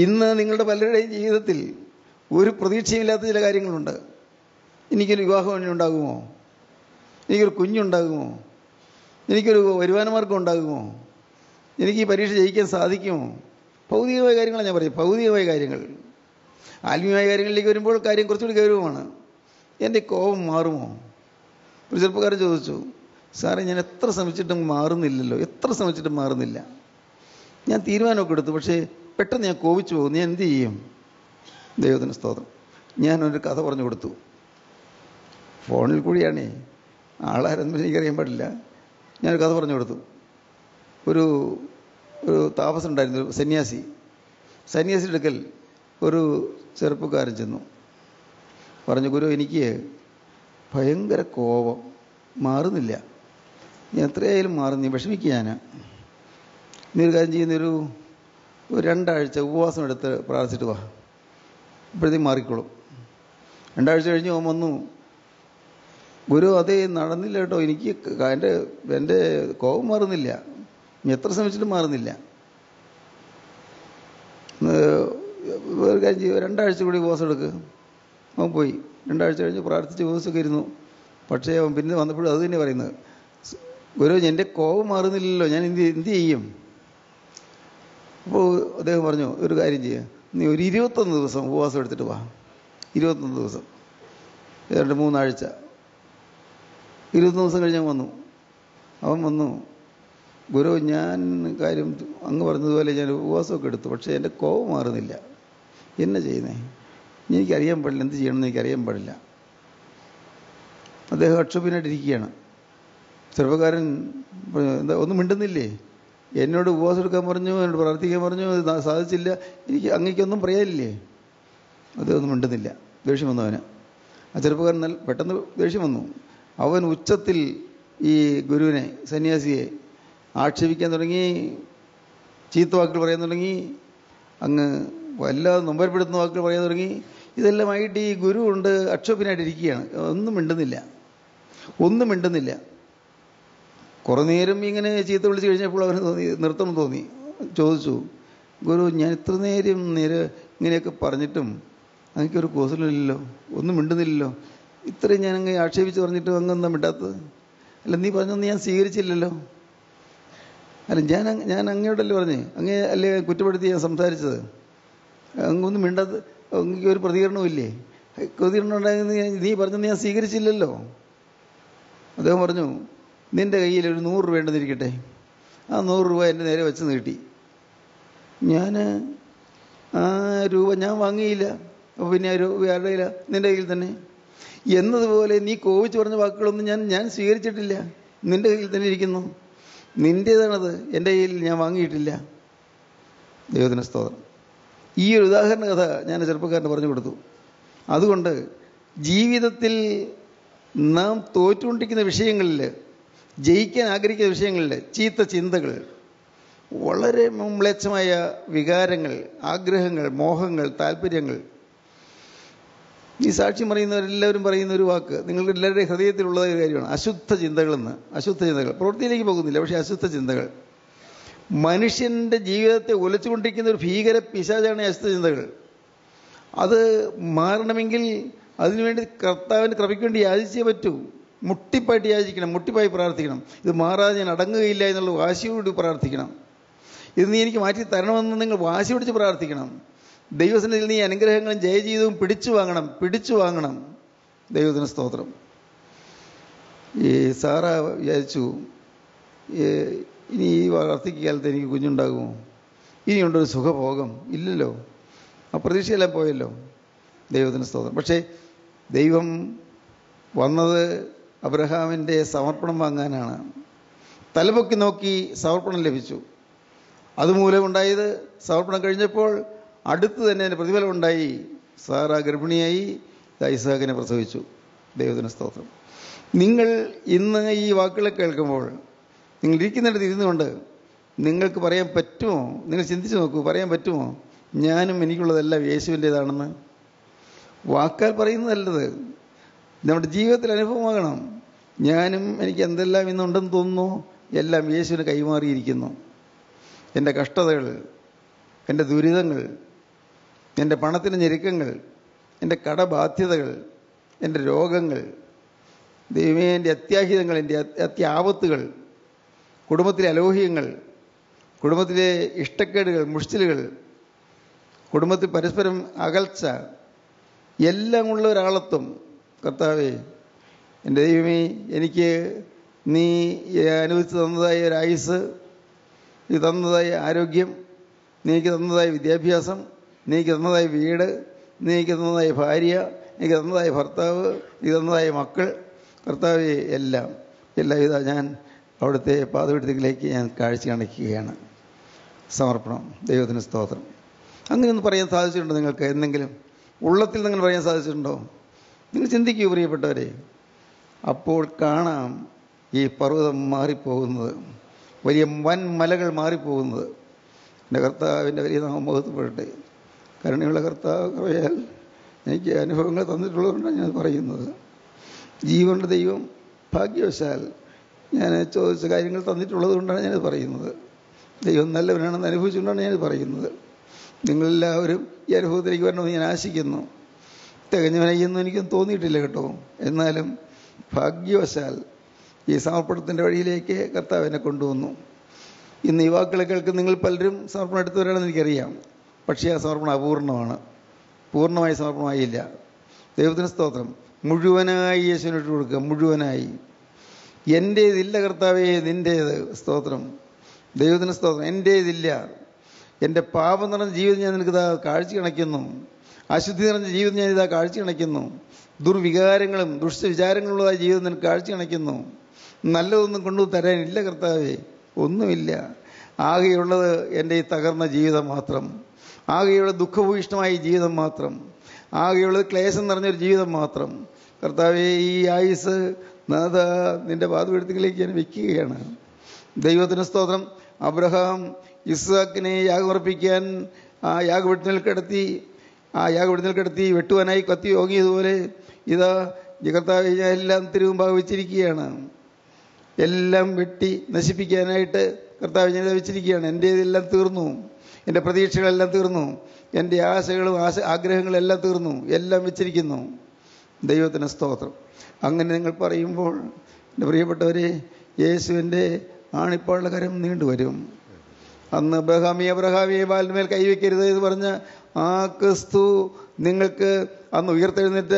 ഇന്ന് നിങ്ങളുടെ പലരുടെയും ജീവിതത്തിൽ ഒരു പ്രതീക്ഷയില്ലാത്ത ചില കാര്യങ്ങളുണ്ട്. എനിക്കൊരു വിവാഹം ഉണ്ടാകുമോ? എനിക്കൊരു കുഞ്ഞുണ്ടാകുമോ? എനിക്കൊരു വരുമാനമാർഗം ഉണ്ടാകുമോ? എനിക്ക് ഈ പരീക്ഷ ജയിക്കാൻ സാധിക്കുമോ? ഭൗതികമായ കാര്യങ്ങളാണ് ഞാൻ പറയും, ഭൗതികമായ കാര്യങ്ങൾ. ആത്മീയമായ കാര്യങ്ങളിലേക്ക് വരുമ്പോൾ കാര്യം കുറച്ചുകൂടി ഗൗരവമാണ്. എൻ്റെ കോപം മാറുമോ? ഒരു ചെറുപ്പക്കാരൻ ചോദിച്ചു, സാറേ ഞാൻ എത്ര ശ്രമിച്ചിട്ടും മാറുന്നില്ല. ഞാൻ തീരുമാനമൊക്കെ എടുത്തു, പക്ഷേ പെട്ടെന്ന് ഞാൻ കോപിച്ചു പോകും. ഞാൻ എന്ത് ചെയ്യും? ദൈവത്തിന് സ്തോത്രം. ഞാനൊരു കഥ പറഞ്ഞു കൊടുത്തു. ഫോണിൽ കൂടിയാണേ, ആളാരെന്നും എനിക്കറിയാൻ പാടില്ല. ഞാനൊരു കഥ പറഞ്ഞു കൊടുത്തു. ഒരു താപസുണ്ടായിരുന്നു, ഒരു സന്യാസിയുടെ അടുക്കൽ ഒരു ചെറുപ്പക്കാരൻ ചെന്നു. പറഞ്ഞു, ഗുരു, എനിക്ക് ഭയങ്കര കോപം മാറുന്നില്ല. ഞാൻ എത്രയായാലും മാറുന്നില്ല, വിഷമിക്കുക. നീ ഒരു കാര്യം ചെയ്യുന്ന ഒരു 2 ആഴ്ച ഉപവാസം എടുത്ത് പ്രാർത്ഥിച്ചിട്ട് വാ, ഇപ്പോഴത്തേക്കും മാറിക്കോളും. 2 ആഴ്ച കഴിഞ്ഞ് അവൻ വന്നു. ഗുരു, അതേ നടന്നില്ല കേട്ടോ, എനിക്ക് എൻ്റെ കോപം മാറുന്നില്ല, എത്ര ശ്രമിച്ചിട്ടും മാറുന്നില്ല. ഒരു കാര്യം ചെയ്യും, 2 ആഴ്ച കൂടി ഉപവാസം എടുക്കുക. അവൻ പോയി 2 ആഴ്ച കഴിഞ്ഞ് പ്രാർത്ഥിച്ച് ഉപവാസമൊക്കെ ഇരുന്നു. പക്ഷേ അവൻ പിന്നെ വന്നപ്പോഴും അത് തന്നെ പറയുന്നത്, ഗുരു, എൻ്റെ കോപം മാറുന്നില്ലല്ലോ, ഞാൻ എന്ത് ചെയ്യും? അപ്പോൾ അദ്ദേഹം പറഞ്ഞു, ഒരു കാര്യം ചെയ്യുക, നീ ഒരു 21 ദിവസം ഉപവാസം എടുത്തിട്ട് വാ. 21 ദിവസം, 2-3 ആഴ്ച. 21 ദിവസം കഴിഞ്ഞ് അവൻ വന്നു. ഗുരു, ഞാൻ കാര്യം അങ്ങ് പറഞ്ഞതുപോലെ ഞാൻ ഉപവാസമൊക്കെ എടുത്തു, പക്ഷേ എൻ്റെ കോപം മാറുന്നില്ല. എന്നാ ചെയ്യുന്നേ? എനിക്കറിയാൻ പാടില്ല, എന്ത് ചെയ്യണമെന്ന് എനിക്കറിയാൻ പാടില്ല. അദ്ദേഹം അക്ഷോഭ്യനായിട്ടിരിക്കുകയാണ്. ചെറുപ്പക്കാരൻ എന്താ ഒന്നും മിണ്ടുന്നില്ലേ? എന്നോട് ഉപവാസം എടുക്കാൻ പറഞ്ഞു, എന്നോട് പ്രാർത്ഥിക്കാൻ പറഞ്ഞു, അത് സാധിച്ചില്ല, എനിക്ക് അങ്ങേക്കൊന്നും പറയാനില്ലേ? അതൊന്നും മിണ്ടുന്നില്ല. ദേഷ്യം വന്നു അവന്. ആ ചെറുപ്പക്കാരൻ പെട്ടെന്ന് ദേഷ്യം വന്നു. അവൻ ഉച്ചത്തിൽ ഈ ഗുരുവിനെ, സന്യാസിയെ ആക്ഷേപിക്കാൻ തുടങ്ങി, ചീത്ത വാക്കുകൾ പറയാൻ തുടങ്ങി, അങ്ങ് വല്ലാതെ നൊമ്പരപ്പെടുത്തുന്ന വാക്കുകൾ പറയാൻ തുടങ്ങി. ഇതെല്ലാമായിട്ട് ഈ ഗുരു കൊണ്ട് അക്ഷോഭ്യനായിട്ടിരിക്കുകയാണ്. ഒന്നും മിണ്ടുന്നില്ല. കുറേ നേരം ഇങ്ങനെ ചീത്ത വിളിച്ച് കഴിഞ്ഞപ്പോൾ അവന് നിർത്തണം തോന്നി. ചോദിച്ചു, ഗുരു, ഞാൻ ഇത്ര നേരം ഇങ്ങനെയൊക്കെ പറഞ്ഞിട്ടും അങ്ങക്കൊരു കോസലില്ലല്ലോ, ഒന്നും മിണ്ടുന്നില്ലല്ലോ. ഇത്രയും ഞാൻ അങ്ങ് ആക്ഷേപിച്ച് പറഞ്ഞിട്ടും അങ്ങെന്താ മിണ്ടാത്തത്? അല്ല, നീ പറഞ്ഞൊന്നും ഞാൻ സ്വീകരിച്ചില്ലല്ലോ. അല്ല, ഞാൻ അങ്ങയോടല്ലേ പറഞ്ഞേ, അങ്ങേ അല്ലേ കുറ്റപ്പെടുത്തി ഞാൻ സംസാരിച്ചത്? അങ്ങൊന്നും മിണ്ടാത്ത, അങ്ങക്ക് ഒരു പ്രതികരണവും ഇല്ലേ? പ്രതികരണം ഉണ്ടായിരുന്ന നീ പറഞ്ഞൊന്നും ഞാൻ സ്വീകരിച്ചില്ലല്ലോ. അദ്ദേഹം പറഞ്ഞു, നിൻ്റെ കയ്യിൽ ഒരു 100 രൂപ ഉണ്ടെന്നിരിക്കട്ടെ, ആ 100 രൂപ എൻ്റെ നേരെ വെച്ച് നീട്ടി. ഞാൻ ആ രൂപ ഞാൻ വാങ്ങിയില്ല. അപ്പോൾ പിന്നെ ആ രൂപ ആരുടെ കയ്യില? നിൻ്റെ കയ്യിൽ തന്നെ. എന്നതുപോലെ നീ കോപിച്ച് പറഞ്ഞ വാക്കുകളൊന്നും ഞാൻ സ്വീകരിച്ചിട്ടില്ല, നിൻ്റെ കയ്യിൽ തന്നെ ഇരിക്കുന്നു. നിൻ്റേതാണത്, എൻ്റെ കയ്യിൽ ഞാൻ വാങ്ങിയിട്ടില്ല. ദൈവത്തിന് സ്തോത്രം. ഈ ഒരു ഉദാഹരണ കഥ ഞാൻ ചെറുപ്പക്കാരന് പറഞ്ഞു കൊടുത്തു. അതുകൊണ്ട് ജീവിതത്തിൽ നാം തോറ്റുകൊണ്ടിരിക്കുന്ന വിഷയങ്ങളിൽ, ജയിക്കാൻ ആഗ്രഹിക്കുന്ന വിഷയങ്ങളിൽ ചീത്ത ചിന്തകൾ, വളരെ മ്ലേച്ഛമായ വികാരങ്ങൾ, ആഗ്രഹങ്ങൾ, മോഹങ്ങൾ, താല്പര്യങ്ങൾ. ഈ സാക്ഷ്യം പറയുന്നവരെല്ലാവരും പറയുന്ന ഒരു വാക്ക് നിങ്ങളുടെ എല്ലാവരുടെയും ഹൃദയത്തിലുള്ളതായ ഒരു കാര്യമാണ്, അശുദ്ധ ചിന്തകളെന്ന്. അശുദ്ധ ചിന്തകൾ പ്രവൃത്തിയിലേക്ക് പോകുന്നില്ല, പക്ഷേ അശുദ്ധ ചിന്തകൾ മനുഷ്യൻ്റെ ജീവിതത്തെ ഉലച്ചുകൊണ്ടിരിക്കുന്ന ഒരു ഭീകര പിശാചാണ് അശുദ്ധ ചിന്തകൾ. അത് മാറണമെങ്കിൽ അതിനുവേണ്ടി കർത്താവിന് കൃപയ്ക്ക് വേണ്ടി യാചിച്ചേ പറ്റൂ. മുട്ടിപ്പായിട്ട് യാചിക്കണം, മുട്ടിപ്പായി പ്രാർത്ഥിക്കണം. ഇത് മാറാതെ ഞാൻ അടങ്ങുകയില്ല എന്നുള്ള വാശിയോട് പ്രാർത്ഥിക്കണം. ഇത് നീ എനിക്ക് മാറ്റി തരണമെന്ന് നിങ്ങൾ വാശി പിടിച്ച് പ്രാർത്ഥിക്കണം. ദൈവസന്നിധിയിൽ നീ അനുഗ്രഹങ്ങളും ജയജീവിതവും പിടിച്ചു വാങ്ങണം. ദൈവത്തിന് സ്തോത്രം. ഈ സാറ വിചാരിച്ചു, ഇനി ഈ വാർദ്ധക്യകാലത്ത് എനിക്ക് കുഞ്ഞുണ്ടാകുമോ? ഇനിയുണ്ടൊരു സുഖഭോഗം? ഇല്ലല്ലോ. ആ പ്രതീക്ഷയെല്ലാം പോയല്ലോ. ദൈവത്തിന് സ്തോത്രം. പക്ഷേ ദൈവം വന്നത് അബ്രഹാമിൻ്റെ സമർപ്പണം വാങ്ങാനാണ്. തലപൊക്കി നോക്കി സമർപ്പണം ലഭിച്ചു. അതുമൂലം ഉണ്ടായത് സമർപ്പണം കഴിഞ്ഞപ്പോൾ അടുത്ത് തന്നെ അതിൻ്റെ പ്രതിഫലം ഉണ്ടായി. സാറ ഗർഭിണിയായി, ഇസ്ഹാക്കിനെ പ്രസവിച്ചു. ദൈവത്തിന് സ്തോത്രം. നിങ്ങൾ ഇന്ന് ഈ വാക്കുകളെ കേൾക്കുമ്പോൾ നിങ്ങൾ ഇരിക്കുന്നിടത്ത് ഇരുന്നുകൊണ്ട് നിങ്ങൾക്ക് പറയാൻ പറ്റുമോ? നിങ്ങൾ ചിന്തിച്ച് നോക്കൂ, പറയാൻ പറ്റുമോ ഞാനും എനിക്കുള്ളതെല്ലാം യേശുവിൻ്റേതാണെന്ന്? വാക്കാൽ പറയുന്നതല്ലത്, നമ്മുടെ ജീവിതത്തിൽ അനുഭവമാകണം. ഞാനും എനിക്ക് എന്തെല്ലാം ഇന്നുണ്ടെന്ന് തോന്നുന്നു, എല്ലാം യേശുവിന് കൈമാറിയിരിക്കുന്നു. എൻ്റെ കഷ്ടതകൾ, എൻ്റെ ദുരിതങ്ങൾ, എൻ്റെ പണത്തിൻ്റെ ഞെരുക്കങ്ങൾ, എൻ്റെ കടബാധ്യതകൾ, എൻ്റെ രോഗങ്ങൾ, ദൈവമേ എൻ്റെ അത്യാഹിതങ്ങൾ, എൻ്റെ അത്യാപത്തുകൾ, കുടുംബത്തിലെ അലോഹ്യങ്ങൾ, കുടുംബത്തിലെ ഇഷ്ടക്കേടുകൾ, മുഷ്ടിലുകൾ, കുടുംബത്തിൽ പരസ്പരം അകൽച്ച, എല്ലാം ഉള്ള ഒരാളത്വം. കർത്താവേ, എൻ്റെ ദൈവമേ, എനിക്ക് നീ അനുവദിച്ച് തന്നതായ ഒരു ആയുസ്, നീ തന്നതായ ആരോഗ്യം, നീക്ക് തന്നതായ വിദ്യാഭ്യാസം, നീക്ക് തന്നതായ വീട്, നീക്ക് തന്നതായ ഭാര്യ, എനിക്ക് തന്നതായ ഭർത്താവ്, നീക്ക് തന്നതായ മക്കൾ, കർത്താവേ, എല്ലാം ഇതാ ഞാൻ അവിടുത്തെ പാദപീഠത്തിലേക്ക് ഞാൻ കാഴ്ച കാണിക്കുകയാണ്. സമർപ്പണം. ദൈവത്തിന് സ്തോത്രം. അങ്ങനെയൊന്ന് പറയാൻ സാധിച്ചിട്ടുണ്ടോ നിങ്ങൾക്ക്? എന്തെങ്കിലും ഉള്ളത്തിൽ നിങ്ങൾ പറയാൻ സാധിച്ചിട്ടുണ്ടോ? നിങ്ങൾ ചിന്തിക്കൂ പ്രിയപ്പെട്ടവരെ. അപ്പോൾ കാണാം ഈ പർവ്വതം മാറിപ്പോകുന്നത്, വലിയ വൻ മലകൾ മാറിപ്പോകുന്നത്. എൻ്റെ കർത്താവിൻ്റെ വലിയ നാമം മഹത്വപ്പെടട്ടെ. കരുണയുള്ള കർത്താവ് കൃപയാൽ എനിക്ക് അനുഭവങ്ങൾ തന്നിട്ടുള്ളതുകൊണ്ടാണ് ഞാൻ പറയുന്നത്. ജീവനുള്ള ദൈവം ഭാഗ്യവശാൽ ഞാൻ ചോദിച്ച കാര്യങ്ങൾ തന്നിട്ടുള്ളത് കൊണ്ടാണ് ഞാനത് പറയുന്നത്. ദൈവം നല്ലവനാണെന്ന് അനുഭവിച്ചുകൊണ്ടാണ് ഞാനത് പറയുന്നത്. നിങ്ങളെല്ലാവരും ഈ അനുഭവത്തിലേക്ക് വരണമെന്ന് ഞാൻ ആശിക്കുന്നു. തികഞ്ഞവനായിയൊന്നും എനിക്കൊന്നും തോന്നിയിട്ടില്ല കേട്ടോ. എന്നാലും ഭാഗ്യവശാൽ ഈ സമർപ്പണത്തിൻ്റെ വഴിയിലേക്ക് കർത്താവ് എന്നെ കൊണ്ടുവന്നു. ഇന്ന് ഈ വാക്കുകളെ കേൾക്കുന്ന നിങ്ങൾ പലരും സമർപ്പണം എടുത്തവരാണെന്ന് എനിക്കറിയാം. പക്ഷേ ആ സമർപ്പണം അപൂർണമാണ്, പൂർണ്ണമായി സമർപ്പണമായില്ല. ദൈവത്തിന് സ്തോത്രം. മുഴുവനായി യേശുവിനിട്ട് കൊടുക്കുക, മുഴുവനായി. എൻ്റേതില്ല കർത്താവേ, നിൻ്റേത്. സ്തോത്രം. ദൈവത്തിന് സ്തോത്രം. എൻ്റേതില്ല. എൻ്റെ പാപം നിറഞ്ഞ ജീവിതം ഞാൻ നിനക്കിതാ കാഴ്ച കണയ്ക്കുന്നു. അശുദ്ധി നിറഞ്ഞ ജീവിതം ഞാനിതാ കാഴ്ച കണയ്ക്കുന്നു. ദുർവികാരങ്ങളും ദുഷ്ടവിചാരങ്ങളുള്ളതായ ജീവിതം നിനക്ക് കാഴ്ച കണയ്ക്കുന്നു. നല്ലതൊന്നും കൊണ്ടു തരാനില്ല കർത്താവേ, ഒന്നുമില്ല. ആകെയുള്ളത് എൻ്റെ ഈ തകർന്ന ജീവിതം മാത്രം, ആകെയുള്ള ദുഃഖഭൂയിഷ്ടമായ ജീവിതം മാത്രം, ആകെയുള്ളത് ക്ലേശം നിറഞ്ഞൊരു ജീവിതം മാത്രം. കർത്താവേ, ഈ ആയുസ് നാഥ നിൻ്റെ പാദപീഠത്തിലേക്ക് ഞാൻ വയ്ക്കുകയാണ്. ദൈവത്തിന് സ്തോത്രം. അബ്രഹാം ഇസ്ഹാക്കിനെ യാഗമർപ്പിക്കാൻ ആ യാഗപീഠത്തിൽ കിടത്തി വെട്ടുവാനായി കത്തി ഓങ്ങിയതുപോലെ ഇതാ കർത്താവേ, ഞാൻ എല്ലാം തിരുമുമ്പാകെ വെച്ചിരിക്കുകയാണ്. എല്ലാം വെട്ടി നശിപ്പിക്കാനായിട്ട് കർത്താവ് ഞാൻ വെച്ചിരിക്കുകയാണ്. എൻ്റേതെല്ലാം തീർന്നു, എൻ്റെ പ്രതീക്ഷകളെല്ലാം തീർന്നു, എൻ്റെ ആശകളും ആഗ്രഹങ്ങളെല്ലാം തീർന്നു, എല്ലാം വെച്ചിരിക്കുന്നു. ദൈവത്തിന് സ്തോത്രം. അങ്ങനെ നിങ്ങൾ പറയുമ്പോൾ എൻ്റെ പ്രിയപ്പെട്ടവരെ, യേശുവിൻ്റെ ആണിപ്പാളുടെ കരം നീണ്ടുവരും. അന്ന് അബ്രഹാമിയെ ബാലിന്മേൽ കൈവയ്ക്കരുത് എന്ന് പറഞ്ഞ ആ ക്രിസ്തു നിങ്ങൾക്ക് അന്ന് ഉയർത്തെഴുന്നേറ്റ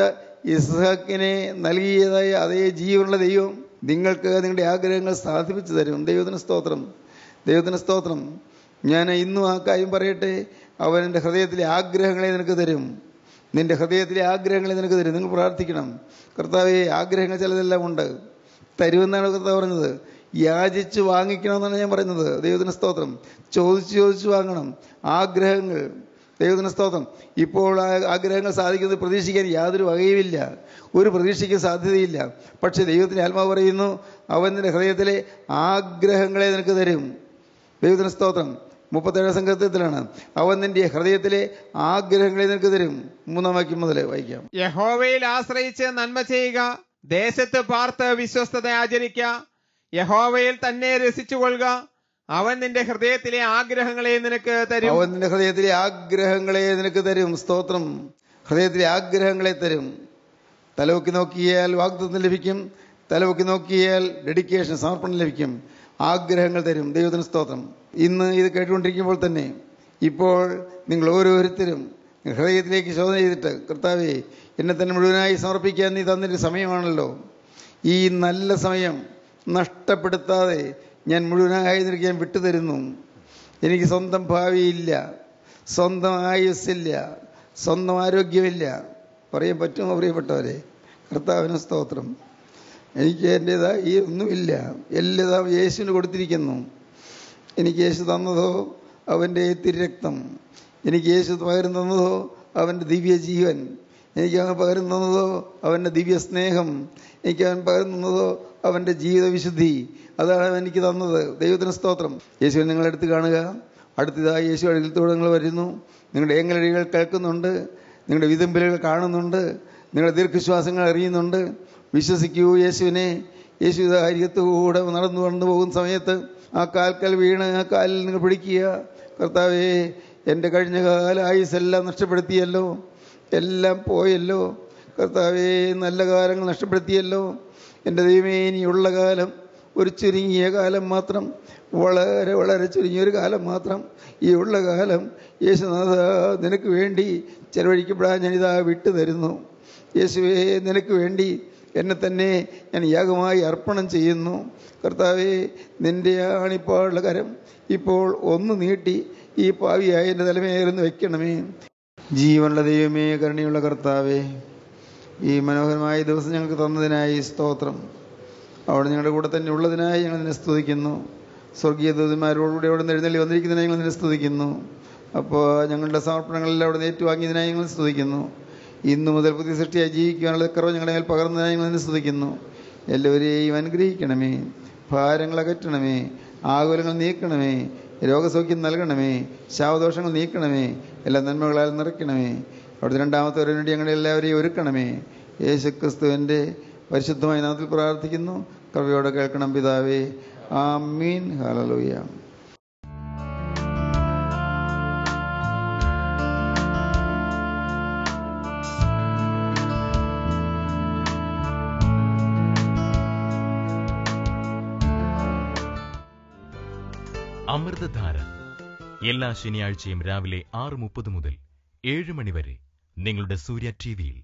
ഇസ്ഹാക്കിനെ നൽകിയതായ അതേ ജീവനുള്ള ദൈവം നിങ്ങൾക്ക് നിങ്ങളുടെ ആഗ്രഹങ്ങൾ സാധിപ്പിച്ചു തരും. ദൈവത്തിന് സ്തോത്രം. ദൈവത്തിന് സ്തോത്രം. ഞാൻ ഇന്നും ആ കാര്യം പറയട്ടെ. അവൻ എൻ്റെ ഹൃദയത്തിലെ ആഗ്രഹങ്ങളെ നിനക്ക് തരും. നിൻ്റെ ഹൃദയത്തിലെ ആഗ്രഹങ്ങളെ നിനക്ക് തരും. നിങ്ങൾ പ്രാർത്ഥിക്കണം. കർത്താവേ, ആഗ്രഹങ്ങൾ ചിലതെല്ലാം ഉണ്ട്, തരുമെന്നാണ് കർത്താവ് പറഞ്ഞത്. യാചിച്ച് വാങ്ങിക്കണമെന്നാണ് ഞാൻ പറയുന്നത്. ദൈവത്തിന് സ്തോത്രം. ചോദിച്ച് വാങ്ങണം ആഗ്രഹങ്ങൾ. ദൈവത്തിന് സ്തോത്രം. ഇപ്പോൾ ആഗ്രഹങ്ങൾ സാധിക്കുന്നത് പ്രതീക്ഷിക്കാൻ യാതൊരു വകയുമില്ല, ഒരു പ്രതീക്ഷയ്ക്ക് സാധ്യതയില്ല. പക്ഷേ ദൈവത്തിൻ്റെ ആത്മാവ് പറയുന്നു, അവൻ നിൻ്റെ ഹൃദയത്തിലെ ആഗ്രഹങ്ങളെ നിനക്ക് തരും. ദൈവത്തിന് സ്തോത്രം. 37 സങ്കീർത്തനത്തിലാണ് അവൻ നിന്റെ ഹൃദയത്തിലെ ആഗ്രഹങ്ങളെ നിനക്ക് തരും. 3-ാം വാക്യം മുതൽ വായിക്കാം. യഹോവയിൽ ആശ്രയിച്ച് നന്മ ചെയ്യുക, ദേശത്ത് പാർത്ത് വിശ്വസ്തത ആചരിക്കുക, യഹോവയിൽ തന്നെ രസിച്ചുകൊള്ളുക, അവൻ നിന്റെ ഹൃദയത്തിലെ ആഗ്രഹങ്ങളെ നിനക്ക് തരും. അവൻ നിന്റെ ഹൃദയത്തിലെ ആഗ്രഹങ്ങളെ നിനക്ക് തരും. സ്തോത്രം. ഹൃദയത്തിലെ ആഗ്രഹങ്ങളെ തരും. തലവൊക്കി നോക്കിയാൽ വാഗ്ദത്തം ലഭിക്കും. തലവൊക്കി നോക്കിയാൽ ഡെഡിക്കേഷൻ, സമർപ്പണം ലഭിക്കും. ആഗ്രഹങ്ങൾ തരും. ദൈവത്തിന് സ്തോത്രം. ഇന്ന് ഇത് കേട്ടുകൊണ്ടിരിക്കുമ്പോൾ തന്നെ ഇപ്പോൾ നിങ്ങൾ ഓരോരുത്തരും ഹൃദയത്തിലേക്ക് ശോധന ചെയ്തിട്ട്, കർത്താവേ, എന്നെ തന്നെ മുഴുവനായി സമർപ്പിക്കാൻ നീ തന്നൊരു സമയമാണല്ലോ. ഈ നല്ല സമയം നഷ്ടപ്പെടുത്താതെ ഞാൻ മുഴുവനായി നിനക്ക് ഞാൻ വിട്ടുതരുന്നു. എനിക്ക് സ്വന്തം ഭാവിയില്ല, സ്വന്തം ആയുസ്സില്ല, സ്വന്തം ആരോഗ്യമില്ല, പറയാൻ പറ്റുമോ പ്രിയപ്പെട്ടവരെ? കർത്താവിന് സ്തോത്രം. എനിക്ക് എൻ്റേതായി ഒന്നുമില്ല, എല്ലാം യേശുവിന് കൊടുത്തിരിക്കുന്നു. എനിക്ക് യേശു തന്നതോ അവൻ്റെ തിരുരക്തം, എനിക്ക് യേശു പകരം തന്നതോ അവൻ്റെ ദിവ്യ ജീവൻ, എനിക്ക് അവൻ പകരം തന്നതോ അവൻ്റെ ദിവ്യ സ്നേഹം, എനിക്ക് അവൻ പകരം തന്നതോ അവൻ്റെ ജീവിത വിശുദ്ധി. അതാണ് അവൻ എനിക്ക് തന്നത്. ദൈവത്തിന് സ്തോത്രം. യേശുവിനെ നിങ്ങളെടുത്ത് കാണുക. അടുത്തതായി യേശു അഴുകലത്തോടെ നിങ്ങൾ വരുന്നു. നിങ്ങളുടെ ഏങ്ങലഴികൾ കേൾക്കുന്നുണ്ട്, നിങ്ങളുടെ വിതുമ്പലുകൾ കാണുന്നുണ്ട്, നിങ്ങളുടെ ദീർഘശ്വാസങ്ങൾ അറിയുന്നുണ്ട്. വിശ്വസിക്കൂ യേശുവിനെ. യേശു അരികത്തുകൂടെ നടന്നു പോകുന്ന സമയത്ത് ആ കാൽക്കൽ വീണ് ആ കാലിൽ നിങ്ങൾ പിടിക്കുക. കർത്താവേ, എൻ്റെ കഴിഞ്ഞ കാല ആയുസ്സെല്ലാം നഷ്ടപ്പെടുത്തിയല്ലോ, എല്ലാം പോയല്ലോ. കർത്താവേ, നല്ല കാലങ്ങൾ നഷ്ടപ്പെടുത്തിയല്ലോ. എൻ്റെ ദൈവമേ, ഇനിയുള്ള കാലം ഒരു ചുരുങ്ങിയ കാലം മാത്രം, വളരെ വളരെ ചുരുങ്ങിയൊരു കാലം മാത്രം. ഈ ഉള്ള കാലം യേശുനാഥ നിനക്ക് വേണ്ടി ചെലവഴിക്കപ്പെടാൻ ഞാനിതാ വിട്ടു തരുന്നു. യേശുവേ, നിനക്ക് വേണ്ടി എന്നെ തന്നെ ഞാൻ യാഗമായി അർപ്പണം ചെയ്യുന്നു. കർത്താവേ, നിൻ്റെ ആണിപ്പാടുള്ള കരം ഇപ്പോൾ ഒന്ന് നീട്ടി ഈ പാവിയായ എൻ്റെ തലമേലിരുന്ന് വെക്കണമേ. ജീവനുള്ള ദൈവമേ, കരുണയുള്ള കർത്താവേ, ഈ മനോഹരമായ ദിവസം ഞങ്ങൾക്ക് തന്നതിനായി സ്തോത്രം. അവിടെ ഞങ്ങളുടെ കൂടെ തന്നെ ഉള്ളതിനായി ഞങ്ങൾ നിന്നെ സ്തുതിക്കുന്നു. സ്വർഗീയ ദൂതന്മാരോടുകൂടി അവിടെ നിന്ന് എഴുന്നള്ളി വന്നിരിക്കുന്നതിനായി ഞങ്ങൾ നിന്നെ സ്തുതിക്കുന്നു. അപ്പോൾ ഞങ്ങളുടെ സമർപ്പണങ്ങളെല്ലാം അവിടെ നിന്ന് ഏറ്റുവാങ്ങിയതിനായി ഞങ്ങൾ സ്തുതിക്കുന്നു. ഇന്നു മുതൽ പുതിയ സൃഷ്ടിയായി ജീവിക്കാനുള്ള കുറവ് ഞങ്ങളുടെ മേൽ പകർന്നതിനായി ഞങ്ങൾ നിന്നെ സ്തുതിക്കുന്നു. എല്ലാവരെയും അനുഗ്രഹിക്കണമേ, ഭാരങ്ങൾ അകറ്റണമേ, ആകുലങ്ങൾ നീക്കണമേ, രോഗസൗഖ്യം നൽകണമേ, ശാപദോഷങ്ങൾ നീക്കണമേ, എല്ലാ നന്മകളാൽ നിറയ്ക്കണമേ. അവിടുത്തെ രണ്ടാമത്തെ വരവിന് വേണ്ടി ഞങ്ങളുടെ എല്ലാവരെയും ഒരുക്കണമേ. യേശുക്രിസ്തുവിൻ്റെ പരിശുദ്ധമായ നാമത്തിൽ പ്രാർത്ഥിക്കുന്നു. കൃപയോടെ കേൾക്കണം പിതാവേ. ആമീൻ. ഹല്ലേലൂയ. അമൃതധാര എല്ലാ ശനിയാഴ്ചയും രാവിലെ 6:30 മുതൽ 7 മണി വരെ നിങ്ങളുടെ സൂര്യ ടിവിയിൽ.